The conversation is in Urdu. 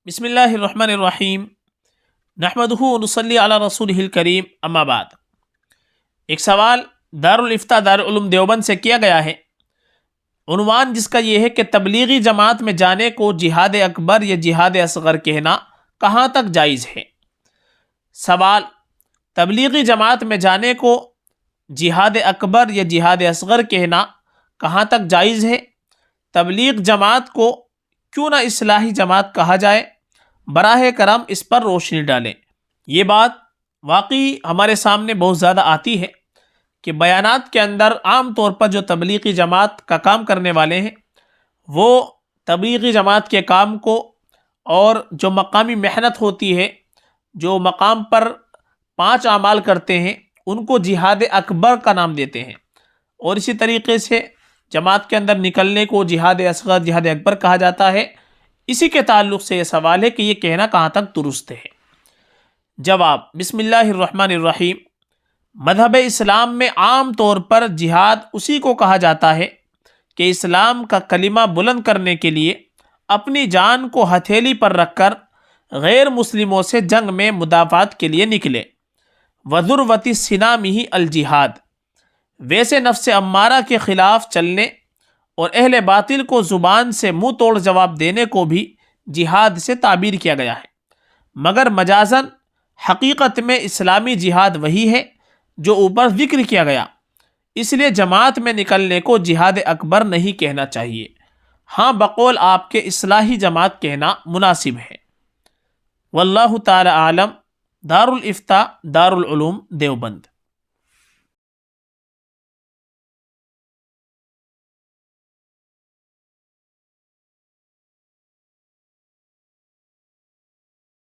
بسم اللہ الرحمن الرحیم نحمدہ ونصلی علی رسولہ الکریم اما بعد۔ ایک سوال دارالفتاء دارالعلوم دیوبند سے کیا گیا ہے، عنوان جس کا یہ ہے کہ تبلیغی جماعت میں جانے کو جہاد اکبر یا جہاد اصغر کہنا کہاں تک جائز ہے؟ سوال: تبلیغی جماعت میں جانے کو جہاد اکبر یا جہاد اصغر کہنا کہاں تک جائز ہے؟ تبلیغ جماعت کو کیوں نہ اصلاحی جماعت کہا جائے؟ براہ کرم اس پر روشنی ڈالیں۔ یہ بات واقعی ہمارے سامنے بہت زیادہ آتی ہے کہ بیانات کے اندر عام طور پر جو تبلیغی جماعت کا کام کرنے والے ہیں وہ تبلیغی جماعت کے کام کو اور جو مقامی محنت ہوتی ہے، جو مقام پر 5 اعمال کرتے ہیں، ان کو جہاد اکبر کا نام دیتے ہیں، اور اسی طریقے سے جماعت کے اندر نکلنے کو جہاد اصغر جہاد اکبر کہا جاتا ہے۔ اسی کے تعلق سے یہ سوال ہے کہ یہ کہنا کہاں تک درست ہے؟ جواب: بسم اللہ الرحمن الرحیم۔ مذہب اسلام میں عام طور پر جہاد اسی کو کہا جاتا ہے کہ اسلام کا کلمہ بلند کرنے کے لیے اپنی جان کو ہتھیلی پر رکھ کر غیر مسلموں سے جنگ میں مدافعت کے لیے نکلے۔ وذروۃ سنامہ الجہاد، ویسے نفس امارہ کے خلاف چلنے اور اہل باطل کو زبان سے منہ توڑ جواب دینے کو بھی جہاد سے تعبیر کیا گیا ہے، مگر مجازاً حقیقت میں اسلامی جہاد وہی ہے جو اوپر ذکر کیا گیا، اس لیے جماعت میں نکلنے کو جہاد اکبر نہیں کہنا چاہیے۔ ہاں، بقول آپ کے اصلاحی جماعت کہنا مناسب ہے۔ واللہ تعالی عالم۔ دارالفتاء دارالعلوم دیوبند۔